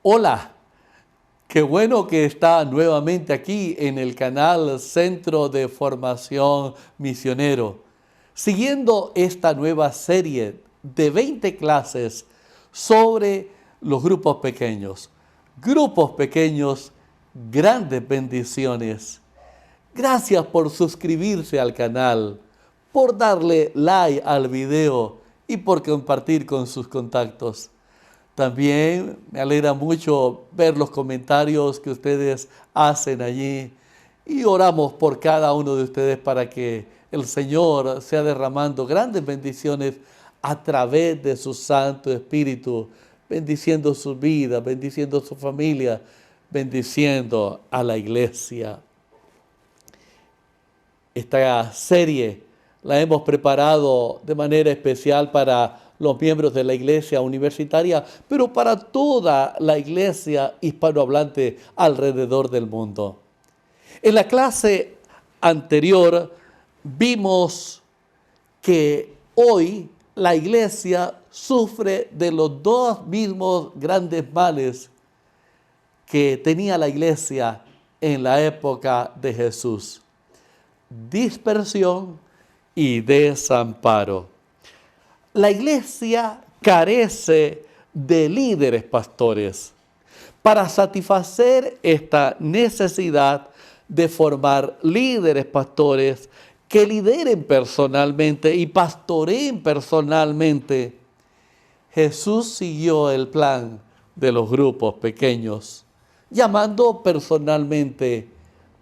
Hola, qué bueno que está nuevamente aquí en el canal Centro de Formación Misionero, siguiendo esta nueva serie de 20 clases sobre los grupos pequeños. Grupos pequeños, grandes bendiciones. Gracias por suscribirse al canal, por darle like al video y por compartir con sus contactos. También me alegra mucho ver los comentarios que ustedes hacen allí y oramos por cada uno de ustedes para que el Señor sea derramando grandes bendiciones a través de su Santo Espíritu, bendiciendo su vida, bendiciendo su familia, bendiciendo a la iglesia. Esta serie la hemos preparado de manera especial para los miembros de la iglesia universitaria, pero para toda la iglesia hispanohablante alrededor del mundo. En la clase anterior vimos que hoy la iglesia sufre de los dos mismos grandes males que tenía la iglesia en la época de Jesús: dispersión y desamparo. La iglesia carece de líderes pastores. Para satisfacer esta necesidad de formar líderes pastores que lideren personalmente y pastoreen personalmente, Jesús siguió el plan de los grupos pequeños, llamando personalmente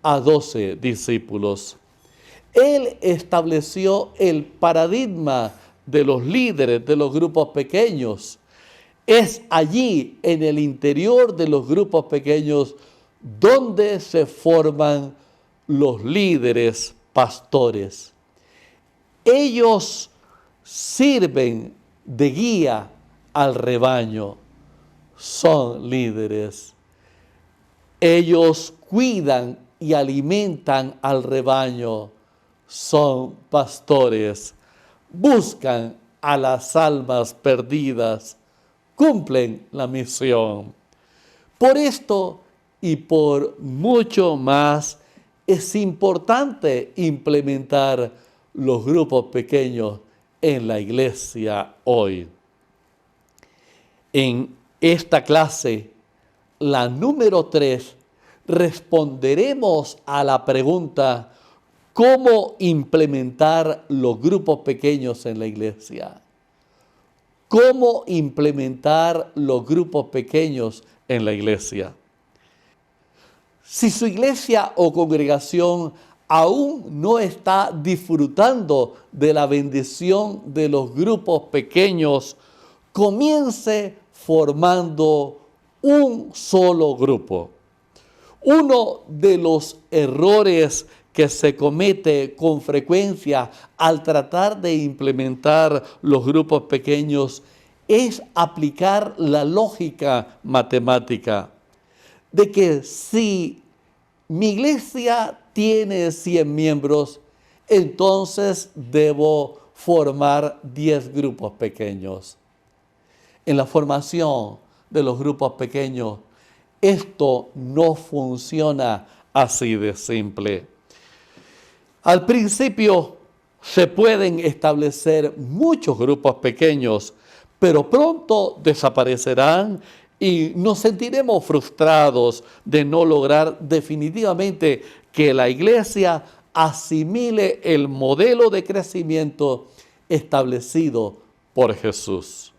a 12 discípulos. Él estableció el paradigma de los líderes de los grupos pequeños. Es allí, en el interior de los grupos pequeños, donde se forman los líderes pastores. Ellos sirven de guía al rebaño. Son líderes. Ellos cuidan y alimentan al rebaño. Son pastores. Buscan a las almas perdidas. Cumplen la misión. Por esto y por mucho más, es importante implementar los grupos pequeños en la iglesia hoy. En esta clase, la número 3, responderemos a la pregunta: ¿cómo implementar los grupos pequeños en la iglesia? ¿Cómo implementar los grupos pequeños en la iglesia? Si su iglesia o congregación aún no está disfrutando de la bendición de los grupos pequeños, comience formando un solo grupo. Uno de los errores que se comete con frecuencia al tratar de implementar los grupos pequeños es aplicar la lógica matemática de que si mi iglesia tiene 100 miembros, entonces debo formar 10 grupos pequeños. En la formación de los grupos pequeños, esto no funciona así de simple. Al principio se pueden establecer muchos grupos pequeños, pero pronto desaparecerán y nos sentiremos frustrados de no lograr definitivamente que la iglesia asimile el modelo de crecimiento establecido por Jesús.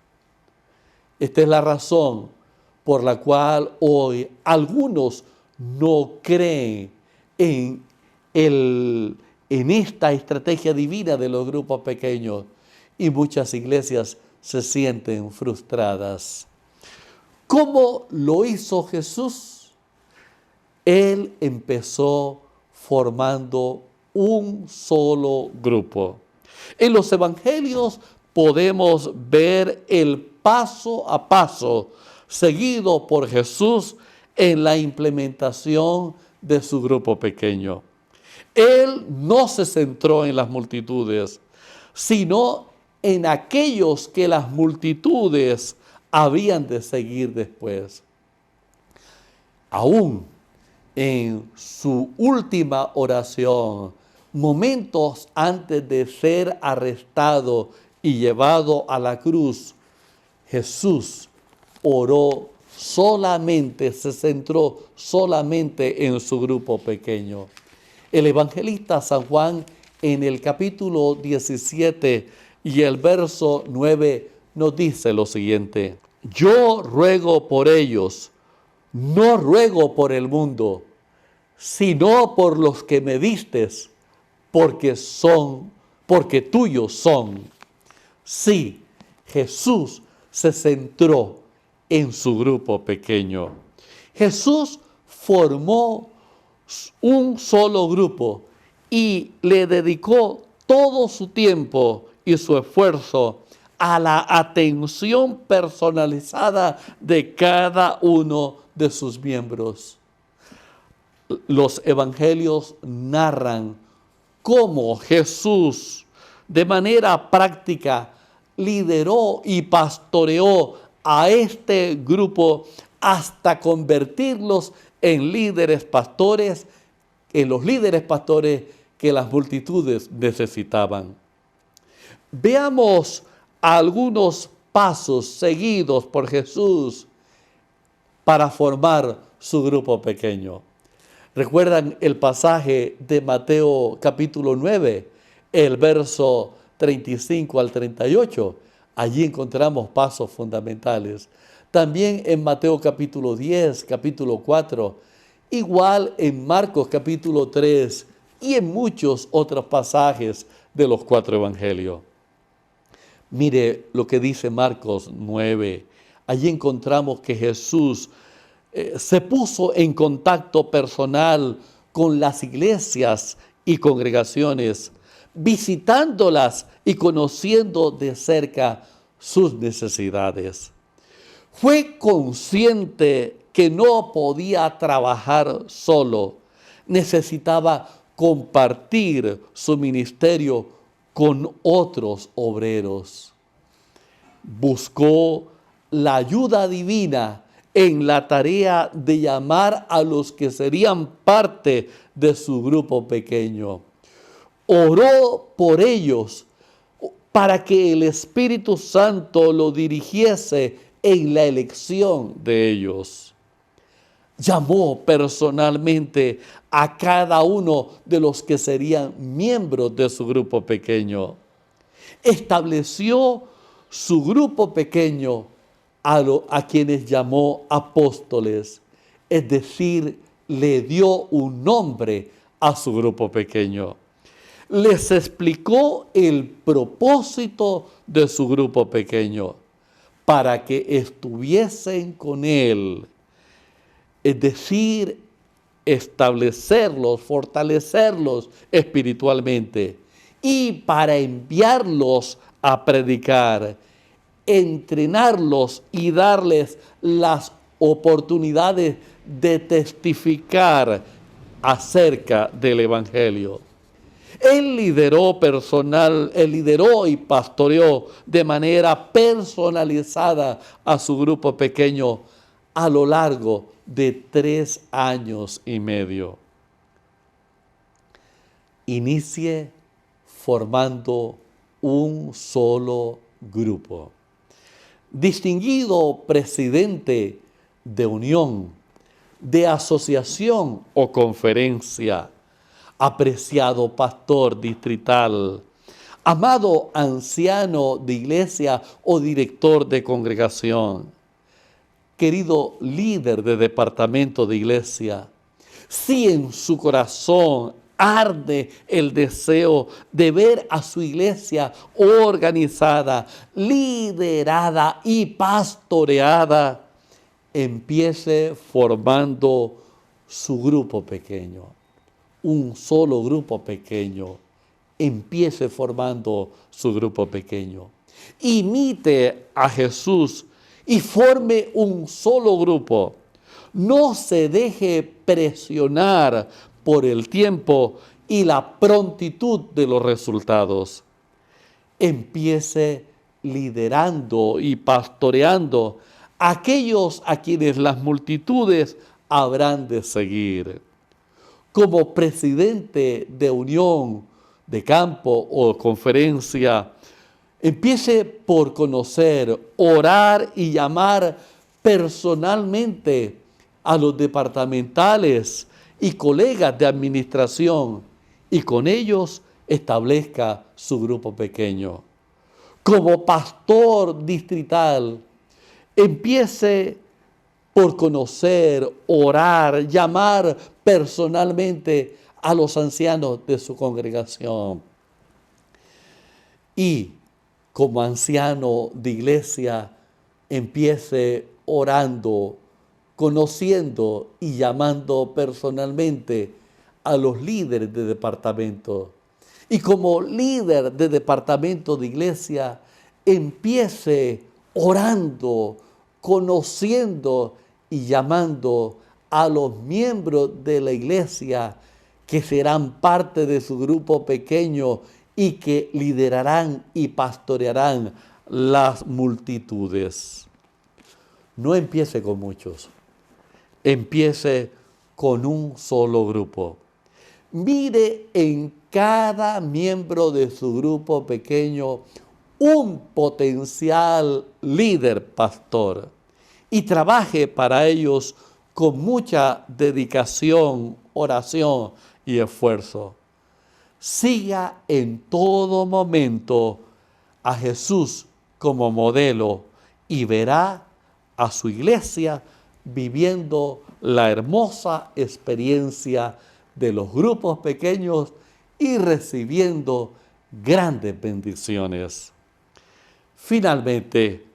Esta es la razón por la cual hoy algunos no creen en esta estrategia divina de los grupos pequeños y muchas iglesias se sienten frustradas. ¿Cómo lo hizo Jesús? Él empezó formando un solo grupo. En los evangelios podemos ver el paso a paso seguido por Jesús en la implementación de su grupo pequeño. Él no se centró en las multitudes, sino en aquellos que las multitudes habían de seguir después. Aún en su última oración, momentos antes de ser arrestado y llevado a la cruz, Jesús oró solamente, se centró solamente en su grupo pequeño. El evangelista San Juan en el capítulo 17 y el verso 9 nos dice lo siguiente: yo ruego por ellos, no ruego por el mundo, sino por los que me distes, porque tuyos son. Sí, Jesús se centró en su grupo pequeño. Jesús formó un solo grupo y le dedicó todo su tiempo y su esfuerzo a la atención personalizada de cada uno de sus miembros. Los evangelios narran cómo Jesús, de manera práctica, lideró y pastoreó a este grupo hasta convertirlos en líderes pastores, en los líderes pastores que las multitudes necesitaban. Veamos algunos pasos seguidos por Jesús para formar su grupo pequeño. ¿Recuerdan el pasaje de Mateo capítulo 9, el verso 35 al 38? Allí encontramos pasos fundamentales. También en Mateo capítulo 10, capítulo 4, igual en Marcos capítulo 3 y en muchos otros pasajes de los 4 evangelios. Mire lo que dice Marcos 9. Allí encontramos que Jesús se puso en contacto personal con las iglesias y congregaciones, visitándolas y conociendo de cerca sus necesidades. Fue consciente que no podía trabajar solo, necesitaba compartir su ministerio con otros obreros. Buscó la ayuda divina en la tarea de llamar a los que serían parte de su grupo pequeño. Oró por ellos para que el Espíritu Santo lo dirigiese en la elección de ellos. Llamó personalmente a cada uno de los que serían miembros de su grupo pequeño. Estableció su grupo pequeño a quienes llamó apóstoles, es decir, le dio un nombre a su grupo pequeño. Les explicó el propósito de su grupo pequeño, para que estuviesen con él, es decir, establecerlos, fortalecerlos espiritualmente, y para enviarlos a predicar, entrenarlos y darles las oportunidades de testificar acerca del Evangelio. Él lideró y pastoreó de manera personalizada a su grupo pequeño a lo largo de 3 años y medio. Inicie formando un solo grupo. Distinguido presidente de unión, de asociación o conferencia, apreciado pastor distrital, amado anciano de iglesia o director de congregación, querido líder de departamento de iglesia, si en su corazón arde el deseo de ver a su iglesia organizada, liderada y pastoreada, empiece formando su grupo pequeño. Un solo grupo pequeño. Empiece formando su grupo pequeño. Imite a Jesús y forme un solo grupo. No se deje presionar por el tiempo y la prontitud de los resultados. Empiece liderando y pastoreando a aquellos a quienes las multitudes habrán de seguir. Como presidente de unión de campo o conferencia, empiece por conocer, orar y llamar personalmente a los departamentales y colegas de administración y con ellos establezca su grupo pequeño. Como pastor distrital, empiece por conocer, orar, llamar personalmente a los ancianos de su congregación. Y como anciano de iglesia, empiece orando, conociendo y llamando personalmente a los líderes de departamento. Y como líder de departamento de iglesia, empiece orando, conociendo y llamando a los miembros de la iglesia que serán parte de su grupo pequeño y que liderarán y pastorearán las multitudes. No empiece con muchos, empiece con un solo grupo. Mire en cada miembro de su grupo pequeño un potencial líder pastor y trabaje para ellos con mucha dedicación, oración y esfuerzo. Siga en todo momento a Jesús como modelo y verá a su iglesia viviendo la hermosa experiencia de los grupos pequeños y recibiendo grandes bendiciones. Finalmente,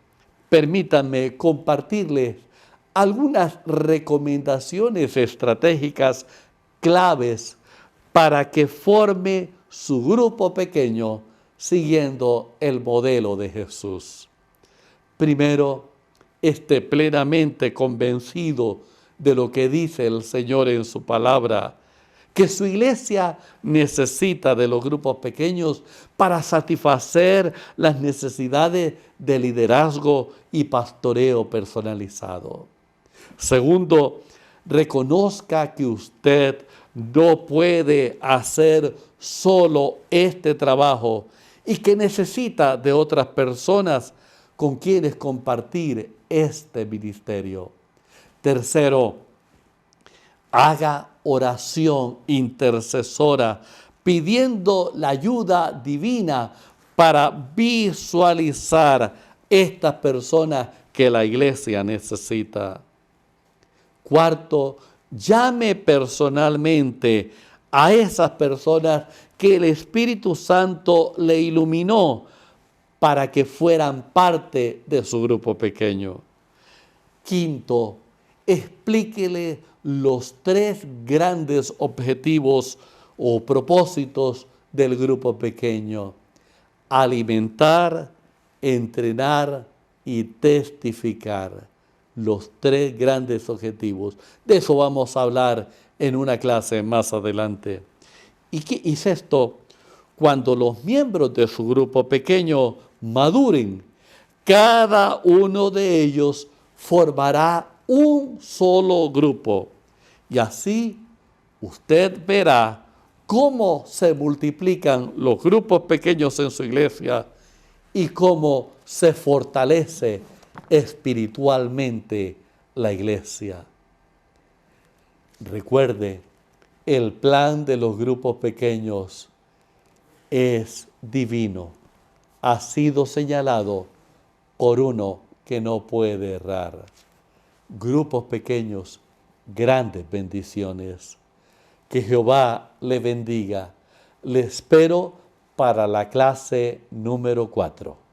permítanme compartirles algunas recomendaciones estratégicas claves para que forme su grupo pequeño siguiendo el modelo de Jesús. Primero, esté plenamente convencido de lo que dice el Señor en su palabra, que su iglesia necesita de los grupos pequeños para satisfacer las necesidades de liderazgo y pastoreo personalizado. Segundo, reconozca que usted no puede hacer solo este trabajo y que necesita de otras personas con quienes compartir este ministerio. Tercero, haga oración intercesora pidiendo la ayuda divina para visualizar estas personas que la iglesia necesita. Cuarto, llame personalmente a esas personas que el Espíritu Santo le iluminó para que fueran parte de su grupo pequeño. Quinto, explíquele los 3 grandes objetivos o propósitos del grupo pequeño: alimentar, entrenar y testificar. Los 3 grandes objetivos. De eso vamos a hablar en una clase más adelante. Y sexto, cuando los miembros de su grupo pequeño maduren, cada uno de ellos formará un solo grupo. Y así usted verá cómo se multiplican los grupos pequeños en su iglesia y cómo se fortalece espiritualmente la iglesia. Recuerde, el plan de los grupos pequeños es divino. Ha sido señalado por uno que no puede errar. Grupos pequeños, grandes bendiciones. Que Jehová le bendiga. Le espero para la clase número 4.